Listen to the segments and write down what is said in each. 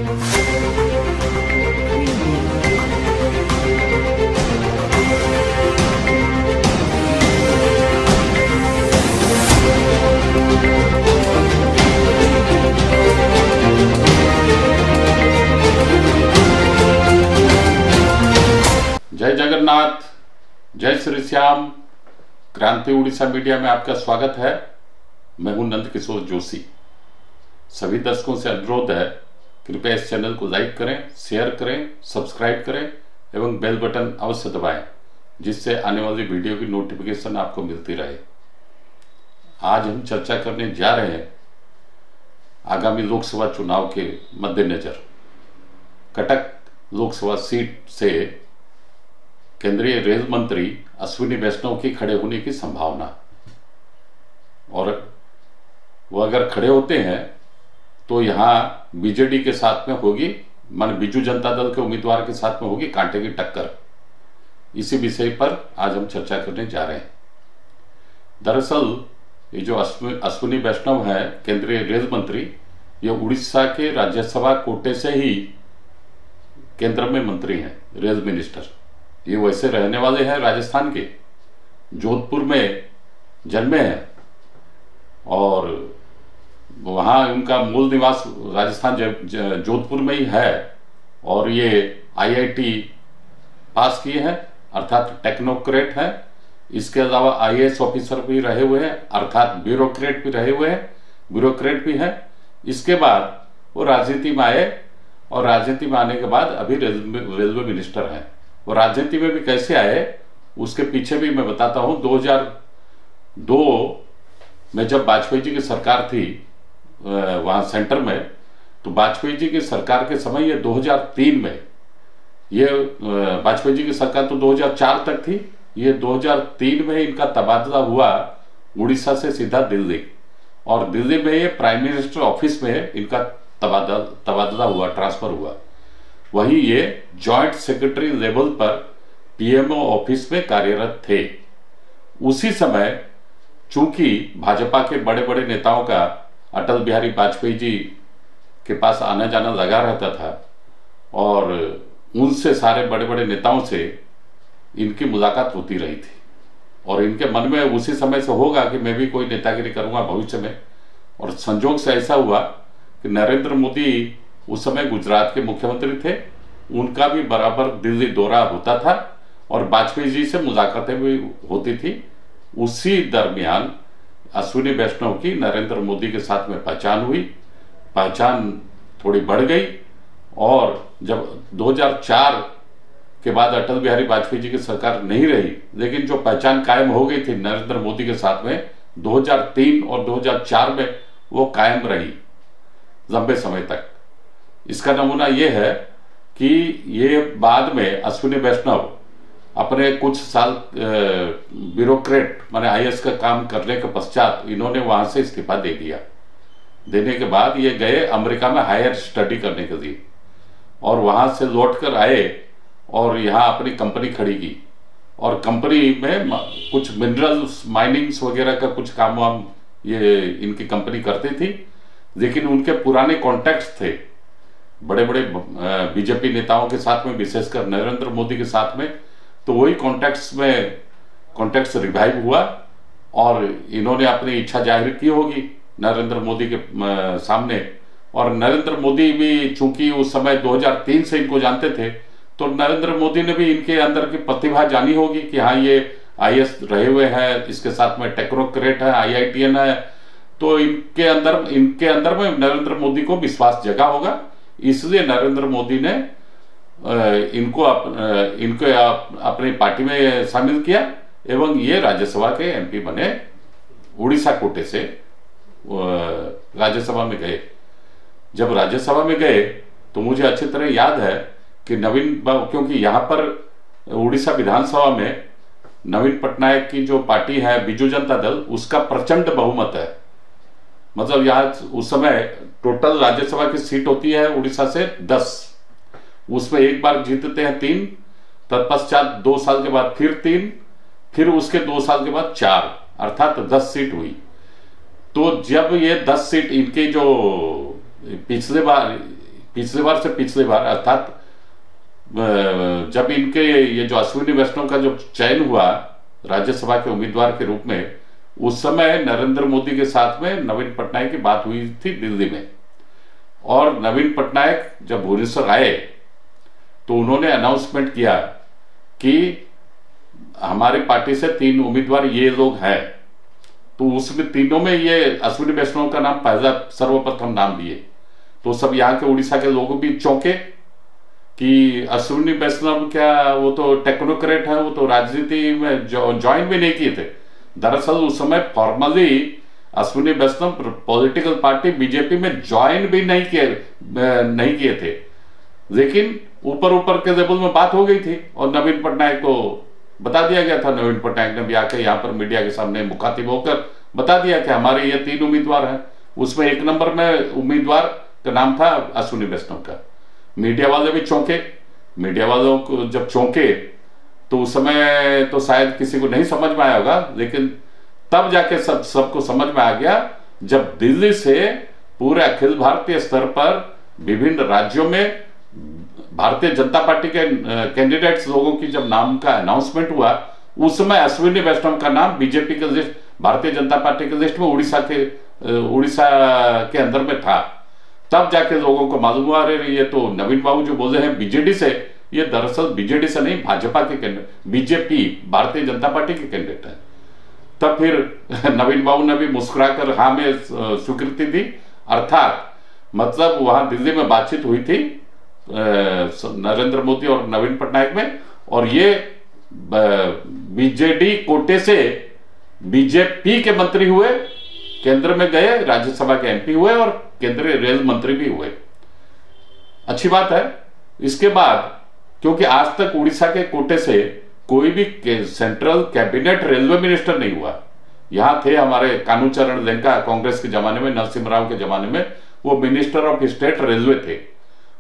जय जगन्नाथ, जय श्री श्याम। क्रांति उड़ीसा मीडिया में आपका स्वागत है। मैं हूं नंद किशोर जोशी। सभी दर्शकों से अनुरोध है, कृपया इस चैनल को लाइक करें, शेयर करें, सब्सक्राइब करें एवं बेल बटन अवश्य दबाएं, जिससे आने वाली वीडियो की नोटिफिकेशन आपको मिलती रहे। आज हम चर्चा करने जा रहे हैं आगामी लोकसभा चुनाव के मद्देनजर कटक लोकसभा सीट से केंद्रीय रेल मंत्री अश्विनी वैष्णव की खड़े होने की संभावना, और वो अगर खड़े होते हैं तो यहां बीजेडी के साथ में होगी, मान बीजू जनता दल के उम्मीदवार के साथ में होगी कांटे की टक्कर। इसी विषय पर आज हम चर्चा करने जा रहे हैं। दरअसल ये जो अश्विनी वैष्णव है केंद्रीय रेल मंत्री, ये उड़ीसा के राज्यसभा कोटे से ही केंद्र में मंत्री हैं, रेल मिनिस्टर। ये वैसे रहने वाले हैं राजस्थान के, जोधपुर में जन्मे हैं और वहाँ उनका मूल निवास राजस्थान जोधपुर में ही है। और ये आईआईटी पास किए हैं, अर्थात टेक्नोक्रेट हैं। इसके अलावा आईएएस ऑफिसर भी रहे हुए हैं, अर्थात ब्यूरोक्रेट भी रहे हुए हैं, ब्यूरोक्रेट भी हैं। इसके बाद वो राजनीति में आए और राजनीति में आने के बाद अभी रेलवे मिनिस्टर हैं। वो राजनीति में भी कैसे आए उसके पीछे भी मैं बताता हूं। 2002 में जब वाजपेयी जी की सरकार थी वहां सेंटर में, तो वाजपेयी जी की सरकार के समय ये 2003 में, ये वाजपेयी जी की सरकार तो 2004 तक थी, ये 2003 में इनका तबादला हुआ उड़ीसा से सीधा दिल्ली, और दिल्ली में ये प्राइम मिनिस्टर ऑफिस में इनका तबादला हुआ, ट्रांसफर हुआ। वही ये जॉइंट सेक्रेटरी लेवल पर पीएमओ ऑफिस में कार्यरत थे। उसी समय चूंकि भाजपा के बड़े बड़े नेताओं का अटल बिहारी वाजपेयी जी के पास आना जाना लगा रहता था, और उनसे सारे बड़े बड़े नेताओं से इनकी मुलाकात होती रही थी, और इनके मन में उसी समय से होगा कि मैं भी कोई नेतागिरी करूंगा भविष्य में। और संजोग से ऐसा हुआ कि नरेंद्र मोदी उस समय गुजरात के मुख्यमंत्री थे, उनका भी बराबर दिल्ली दौरा होता था और वाजपेयी जी से मुलाकातें भी होती थी। उसी दरमियान अश्विनी वैष्णव की नरेंद्र मोदी के साथ में पहचान हुई, पहचान थोड़ी बढ़ गई, और जब 2004 के बाद अटल बिहारी वाजपेयी जी की सरकार नहीं रही, लेकिन जो पहचान कायम हो गई थी नरेंद्र मोदी के साथ में 2003 और 2004 में, वो कायम रही लंबे समय तक। इसका नमूना यह है कि ये बाद में अश्विनी वैष्णव अपने कुछ साल ब्यूरोक्रेट माने आईएएस का काम करने के पश्चात इन्होंने वहां से इस्तीफा दे दिया। देने के बाद ये गए अमेरिका में हायर स्टडी करने के लिए, और वहां से लौटकर आए और यहाँ अपनी कंपनी खड़ी की, और कंपनी में कुछ मिनरल्स माइनिंग्स वगैरह का कुछ काम वाम ये इनकी कंपनी करती थी। लेकिन उनके पुराने कॉन्टैक्ट्स थे बड़े बड़े बीजेपी नेताओं के साथ में, विशेषकर नरेंद्र मोदी के साथ में, तो वही कॉन्टैक्ट्स रिवाइव हुआ और इन्होंने अपनी इच्छा जाहिर की होगी नरेंद्र मोदी के सामने। और नरेंद्र मोदी भी चूंकि उस समय 2003 से इनको जानते थे, तो नरेंद्र मोदी ने भी इनके अंदर की प्रतिभा जानी होगी कि हाँ ये आईएएस रहे हुए हैं, इसके साथ में टेक्नोक्रेट है, आईआईटीएन है, तो इनके अंदर में नरेंद्र मोदी को विश्वास जगा होगा। इसलिए नरेंद्र मोदी ने इनको अपनी पार्टी में शामिल किया एवं ये राज्यसभा के एमपी बने। उड़ीसा कोटे से राज्यसभा में गए। जब राज्यसभा में गए तो मुझे अच्छी तरह याद है कि क्योंकि यहाँ पर उड़ीसा विधानसभा में नवीन पटनायक की जो पार्टी है बीजू जनता दल, उसका प्रचंड बहुमत है। मतलब यहाँ उस समय टोटल राज्यसभा की सीट होती है उड़ीसा से 10, उसमें एक बार जीतते हैं 3, तत्पश्चात 2 साल के बाद फिर 3, फिर उसके 2 साल के बाद 4, अर्थात 10 सीट हुई। तो जब ये 10 सीट इनके जो पिछले बार पिछली बार से पिछली बार, अर्थात जब इनके ये जो अश्विनी वैष्णव का जो चयन हुआ राज्यसभा के उम्मीदवार के रूप में, उस समय नरेंद्र मोदी के साथ में नवीन पटनायक की बात हुई थी दिल्ली में। और नवीन पटनायक जब भुवनेश्वर आए तो उन्होंने अनाउंसमेंट किया कि हमारी पार्टी से 3 उम्मीदवार ये लोग हैं। तो उसमें तीनों में ये अश्विनी वैष्णव का नाम पहला सर्वप्रथम नाम दिए। तो सब यहाँ के उड़ीसा के लोग भी चौंके कि अश्विनी वैष्णव क्या, वो तो टेक्नोक्रेट है, वो तो राजनीति में ज्वाइन भी नहीं किए थे। दरअसल उस समय फॉर्मली अश्विनी वैष्णव पॉलिटिकल पार्टी बीजेपी में ज्वाइन भी नहीं किए थे, लेकिन ऊपर ऊपर के लेवल में बात हो गई थी और नवीन पटनायक को बता दिया गया था। नवीन पटनायक ने भी आकर यहाँ पर मीडिया के सामने मुखातिब होकर बता दिया कि हमारे ये 3 उम्मीदवार हैं। उसमें 1 नंबर में उम्मीदवार का नाम था अश्विनी वैष्णव का। मीडिया वाले भी चौंके। मीडिया वालों को जब चौंके तो उस समय तो शायद किसी को नहीं समझ में आया होगा, लेकिन तब जाके सबको समझ में आ गया जब दिल्ली से पूरे अखिल भारतीय स्तर पर विभिन्न राज्यों में भारतीय जनता पार्टी के कैंडिडेट्स लोगों की जब नाम का अनाउंसमेंट हुआ, उस समय अश्विनी वैष्णव का नाम बीजेपी के लिस्ट, भारतीय जनता पार्टी के लिस्ट में उड़ीसा के अंदर में था। तब जाके लोगों को मालूम हुआ अरे ये तो नवीन बाबू जो बोले हैं बीजेडी से, ये दरअसल बीजेडी से नहीं भाजपा के candidate, BJP Bharatiya Janata party के कैंडिडेट है। तब फिर नवीन बाबू ने भी मुस्कुराकर हाँ में स्वीकृति दी। अर्थात मतलब वहां दिल्ली में बातचीत हुई थी नरेंद्र मोदी और नवीन पटनायक में, और ये बीजेडी कोटे से बीजेपी के मंत्री हुए, केंद्र में गए, राज्यसभा के एमपी हुए और केंद्रीय रेल मंत्री भी हुए। अच्छी बात है। इसके बाद क्योंकि आज तक उड़ीसा के कोटे से कोई भी सेंट्रल कैबिनेट रेलवे मिनिस्टर नहीं हुआ। यहां थे हमारे कानूचरण लेंका, कांग्रेस के जमाने में, नरसिम्हा राव के जमाने में वो मिनिस्टर ऑफ स्टेट रेलवे थे।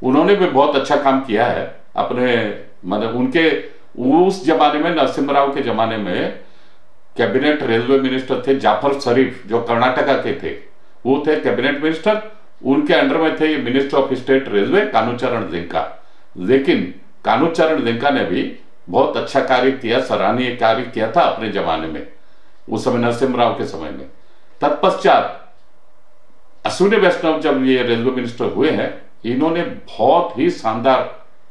उन्होंने भी बहुत अच्छा काम किया है अपने, मतलब उनके उस जमाने में, नरसिम्हा राव के जमाने में कैबिनेट रेलवे मिनिस्टर थे जाफर शरीफ जो कर्नाटका के थे, वो थे कैबिनेट मिनिस्टर। उनके अंडर में थे minister of state railway Kanhu Charan Lenka. लेकिन कानूचरण लेंका ने भी बहुत अच्छा कार्य किया, सराहनीय कार्य किया था अपने जमाने में, उस समय नरसिम्हा राव के समय में। तत्पश्चात अश्विनी वैष्णव जब ये रेलवे मिनिस्टर हुए हैं, इन्होंने बहुत ही शानदार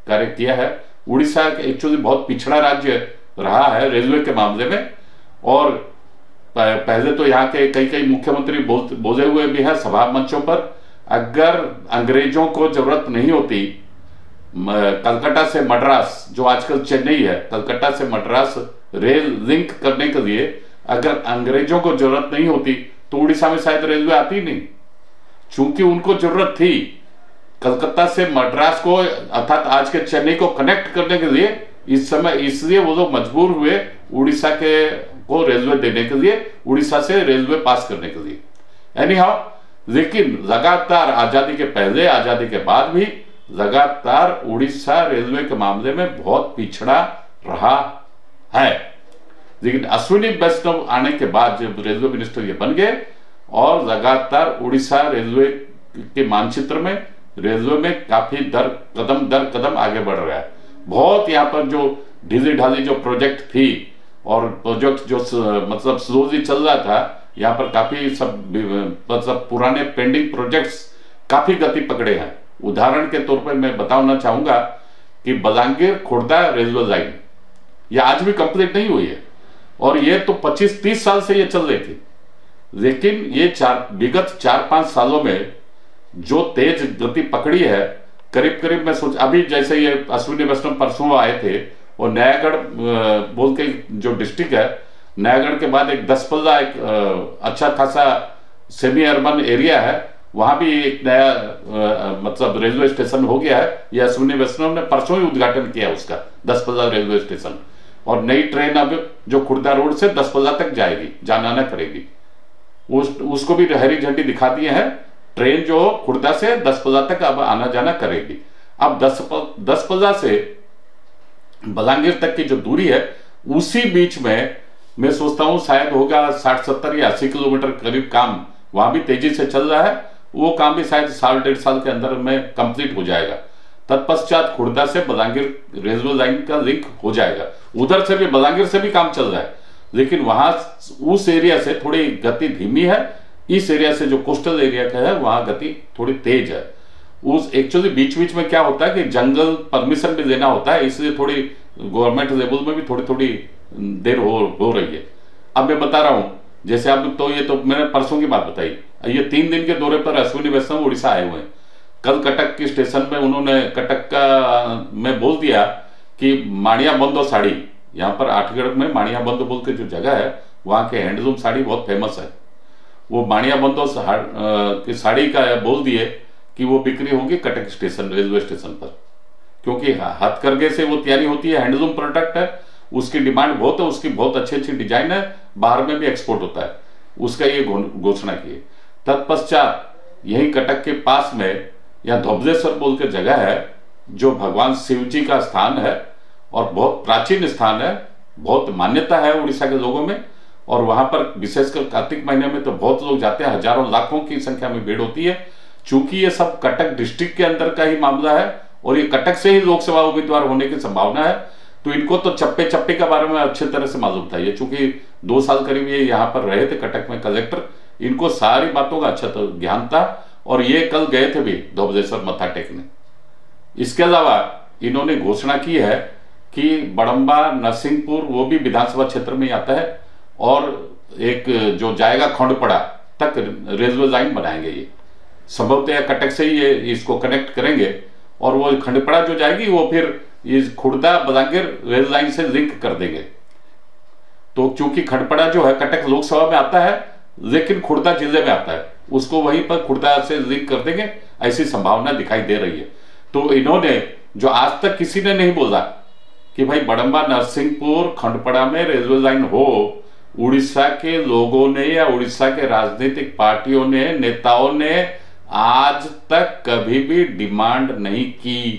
कार्य किया है। उड़ीसा एक्चुअली बहुत पिछड़ा राज्य रहा है रेलवे के मामले में, और पहले तो यहाँ के कई मुख्यमंत्री बोले हुए भी हैं सभा मंचों पर, अगर अंग्रेजों को जरूरत नहीं होती कलकत्ता से मद्रास, जो आजकल चेन्नई है, कलकत्ता से मद्रास रेल लिंक करने के लिए अगर अंग्रेजों को जरूरत नहीं होती तो उड़ीसा में शायद रेलवे आती नहीं। चूंकि उनको जरूरत थी कलकत्ता से मद्रास को, अर्थात आज के चेन्नई को कनेक्ट करने के लिए इस समय, इसलिए वो लोग मजबूर हुए उड़ीसा के को रेलवे देने के लिए, उड़ीसा से रेलवे पास करने के लिए। एनी हाउ, लेकिन लगातार आजादी के पहले, आजादी के बाद भी लगातार उड़ीसा रेलवे के मामले में बहुत पिछड़ा रहा है। लेकिन अश्विनी वैष्णव आने के बाद जब रेलवे मिनिस्टर ये बन गए और लगातार उड़ीसा रेलवे के मानचित्र में, रेलवे में काफी कदम दर कदम आगे बढ़ रहा है। बहुत यहाँ पर जो ढीली ढाली जो प्रोजेक्ट थी और प्रोजेक्ट जो मतलब स्लोली चल रहा था, यहाँ पर काफी सब मतलब पुराने पेंडिंग प्रोजेक्ट्स काफी गति पकड़े हैं। उदाहरण के तौर पर मैं बताना चाहूंगा कि बलांगीर खुर्दा रेलवे लाइन ये आज भी कंप्लीट नहीं हुई है, और ये तो 25-30 साल से ये चल रही थी। लेकिन ये विगत 4-5 सालों में जो तेज गति पकड़ी है, करीब करीब मैं सोच, अभी जैसे ये अश्विनी वैष्णव परसों आए थे, और नयागढ़ बोल के जो डिस्ट्रिक्ट है, नयागढ़ के बाद एक 10 पल्ला एक अच्छा खासा सेमी अर्बन एरिया है, वहां भी एक नया मतलब रेलवे स्टेशन हो गया है। ये अश्विनी वैष्णव ने परसों ही उद्घाटन किया उसका, 10 पल्ला रेलवे स्टेशन। और नई ट्रेन अब जो खुर्दा रोड से 10 पल्ला तक जाएगी, जाना आना करेगी, उसको भी हरी झंडी दिखा दिए हैं। ट्रेन जो खुर्दा से 10 पल्ला तक अब आना जाना करेगी। अब 10 पल्ला से बलांगीर तक की जो दूरी है, उसी बीच में मैं सोचता हूं शायद होगा 60-70 या 80 किलोमीटर करीब काम वहां भी तेजी से चल रहा है। वो काम भी शायद साल 1.5 साल के अंदर में कंप्लीट हो जाएगा। तत्पश्चात खुर्दा से बलांगीर रेलवे लाइन का लिंक हो जाएगा। उधर से भी बलांगीर से भी काम चल रहा है, लेकिन वहां उस एरिया से थोड़ी गति धीमी है। इस एरिया से जो कोस्टल एरिया का है वहां गति थोड़ी तेज है। उस एक्चुअली बीच बीच में क्या होता है कि जंगल परमिशन भी लेना होता है, इसलिए थोड़ी गवर्नमेंट लेवल में भी थोड़ी थोड़ी देर हो रही है। अब मैं बता रहा हूं, जैसे अब तो ये तो मैंने परसों की बात बताई, ये 3 दिन के दौरे पर अश्विनी वैष्णव उड़ीसा आए हुए हैं। कल कटक के स्टेशन में उन्होंने कटक का में बोल दिया कि माणिया बंदो साड़ी, यहाँ पर आठगढ़ में माणिया बंदो बोल के जो जगह है वहां के हैंडलूम साड़ी बहुत फेमस है। वो माणिया बंदो की साड़ी का बोल दिए कि वो बिक्री होगी कटक स्टेशन रेलवे स्टेशन पर, क्योंकि हथकरघे से वो तैयारी होती है, हैंडलूम प्रोडक्ट है, उसकी डिमांड बहुत है, उसकी बहुत अच्छी अच्छी डिजाइन है, बाहर में भी एक्सपोर्ट होता है। उसका ये घोषणा की। तत्पश्चात यही कटक के पास में या धोबलेश्वर बोल के जगह है जो भगवान शिव जी का स्थान है और बहुत प्राचीन स्थान है, बहुत मान्यता है उड़ीसा के लोगों में। और वहां पर विशेषकर कार्तिक महीने में तो बहुत लोग जाते हैं, हजारों लाखों की संख्या में भीड़ होती है। चूंकि ये सब कटक डिस्ट्रिक्ट के अंदर का ही मामला है और ये कटक से ही लोकसभा उम्मीदवार होने की संभावना है, तो इनको तो चप्पे चप्पे के बारे में अच्छी तरह से मालूम था। ये चूंकि 2 साल करीब ये यहाँ पर रहे थे कटक में कलेक्टर, इनको सारी बातों का अच्छा ज्ञान था। और ये कल गए थे भी धोबलेश्वर मत्था टेकने। इसके अलावा इन्होंने घोषणा की है कि बड़म्बा नरसिंहपुर वो भी विधानसभा क्षेत्र में आता है और एक जो जाएगा खंडपड़ा तक रेलवे लाइन बनाएंगे। ये संभवतः कटक से ही ये इसको कनेक्ट करेंगे और वो खंडपड़ा जो जाएगी वो फिर इस खुर्दा बलांगीर रेल लाइन से लिंक कर देंगे। तो चूंकि खंडपड़ा जो है कटक लोकसभा में आता है लेकिन खुर्दा जिले में आता है, उसको वहीं पर खुर्दा से लिंक कर देंगे, ऐसी संभावना दिखाई दे रही है। तो इन्होंने जो आज तक किसी ने नहीं बोला कि भाई बड़म्बा नरसिंहपुर खंडपड़ा में रेलवे लाइन हो, उड़ीसा के लोगों ने या उड़ीसा के राजनीतिक पार्टियों ने, नेताओं ने आज तक कभी भी डिमांड नहीं की।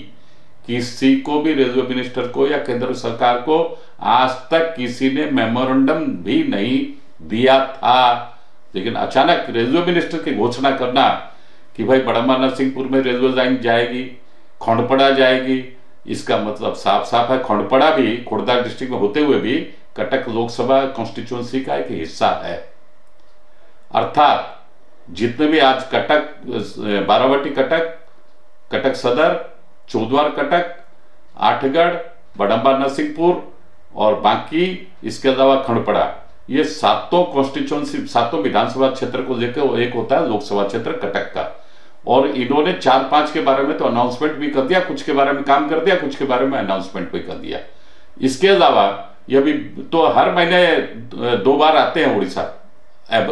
किसी को भी, रेलवे मिनिस्टर को या केंद्र सरकार को आज तक किसी ने मेमोरेंडम भी नहीं दिया था। लेकिन अचानक रेलवे मिनिस्टर की घोषणा करना कि भाई बड़म्बा नरसिंहपुर में रेलवे लाइन जाएगी, खंडपड़ा जाएगी, इसका मतलब साफ साफ है खंडपड़ा भी खुर्दा डिस्ट्रिक्ट में होते हुए भी कटक लोकसभा कॉन्स्टिट्यूंसी का एक हिस्सा है। अर्थात जितने भी आज कटक, बारावटी कटक, कटक सदर, चौद्वार कटक, आठगढ़, बड़म्बा नरसिंहपुर और बाकी इसके अलावा खंडपड़ा, ये 7 कॉन्स्टिट्यूंसी 7 विधानसभा क्षेत्र को लेकर एक होता है लोकसभा क्षेत्र कटक का। और इन्होंने 4-5 के बारे में तो अनाउंसमेंट भी कर दिया, कुछ के बारे में काम कर दिया, कुछ के बारे में अनाउंसमेंट भी कर दिया। इसके अलावा यह भी तो हर महीने 2 बार आते हैं उड़ीसा,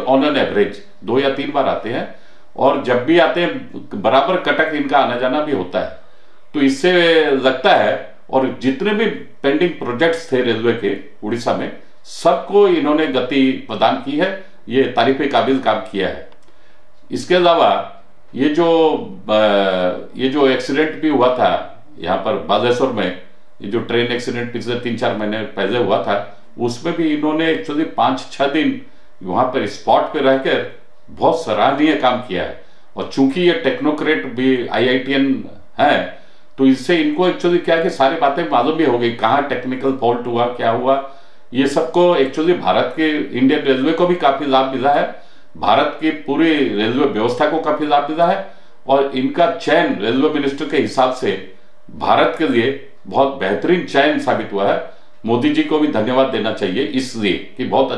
ऑन एन एवरेज 2 या 3 बार आते हैं, और जब भी आते हैं बराबर कटक इनका आना जाना भी होता है। तो इससे लगता है, और जितने भी पेंडिंग प्रोजेक्ट्स थे रेलवे के उड़ीसा में, सबको इन्होंने गति प्रदान की है। ये तारीफ काबिल काम किया है। इसके अलावा ये जो एक्सीडेंट भी हुआ था यहाँ पर बालेश्वर में, ये जो ट्रेन एक्सीडेंट पिछले 3-4 महीने पहले हुआ था, उसमें भी इन्होंने एक्चुअली 5-6 दिन वहां पर स्पॉट पे रहकर बहुत सराहनीय काम किया है। और चूंकि ये टेक्नोक्रेट भी IITian है, तो इससे इनको एक्चुअली क्या कि सारी बातें मालूम भी हो गई, कहाँ टेक्निकल फॉल्ट हुआ, क्या हुआ। ये सबको एक्चुअली भारत के इंडियन रेलवे को भी काफी लाभ मिला है, भारत की पूरी रेलवे व्यवस्था को काफी लाभ मिला है। और इनका चयन रेलवे मिनिस्टर के हिसाब से भारत के लिए बहुत बेहतरीन चयन साबित हुआ है। मोदी जी को भी धन्यवाद देना चाहिए इसलिए कि बहुत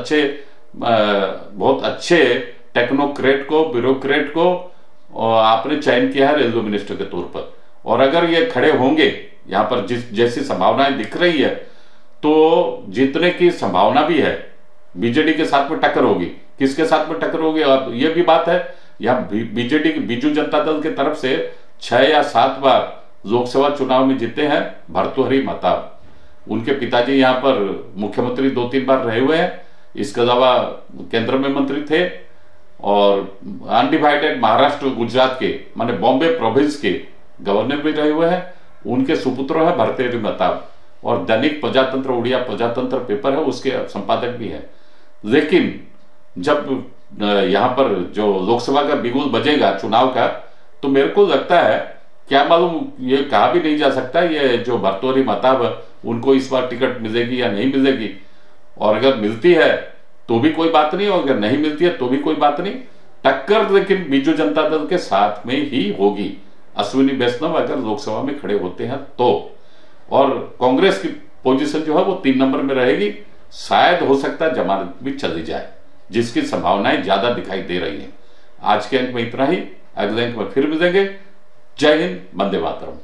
अच्छे टेक्नोक्रेट को, ब्यूरोक्रेट को आपने चयन किया है रेलवे मिनिस्टर के तौर पर। और अगर ये खड़े होंगे यहाँ पर जैसी संभावनाएं दिख रही है, तो जीतने की संभावना भी है। बीजेडी के साथ में टक्कर होगी। किसके साथ में टक्कर होगी? और ये भी बात है, यहाँ बीजेडी, बीजू जनता दल की तरफ से 6 या 7 बार लोकसभा चुनाव में जीते हैं भर्तृहरि महताब। उनके पिताजी यहाँ पर मुख्यमंत्री 2-3 बार रहे हुए हैं। इसके अलावा केंद्र में मंत्री थे और अनडिवाइडेड महाराष्ट्र, गुजरात के माने बॉम्बे प्रोविंस के गवर्नर भी रहे हुए हैं। उनके सुपुत्र है भर्तृहरि महताब, और दैनिक प्रजातंत्र, उड़िया प्रजातंत्र पेपर है, उसके संपादक भी है। लेकिन जब यहाँ पर जो लोकसभा का बिगुल बजेगा चुनाव का, तो मेरे को लगता है, क्या मालूम, ये कहा भी नहीं जा सकता ये जो भर्तृहरि महताब उनको इस बार टिकट मिलेगी या नहीं मिलेगी। और अगर मिलती है तो भी कोई बात नहीं, और अगर नहीं मिलती है तो भी कोई बात नहीं। टक्कर लेकिन बीजू जनता दल के साथ में ही होगी, अश्विनी वैष्णव अगर लोकसभा में खड़े होते हैं तो। और कांग्रेस की पोजीशन जो है वो 3 नंबर में रहेगी। शायद हो सकता है जमानत भी चली जाए, जिसकी संभावनाएं ज्यादा दिखाई दे रही हैं। आज के अंक में इतना ही, अगले अंक में फिर मिलेंगे। जय हिंद, वंदे मातरम।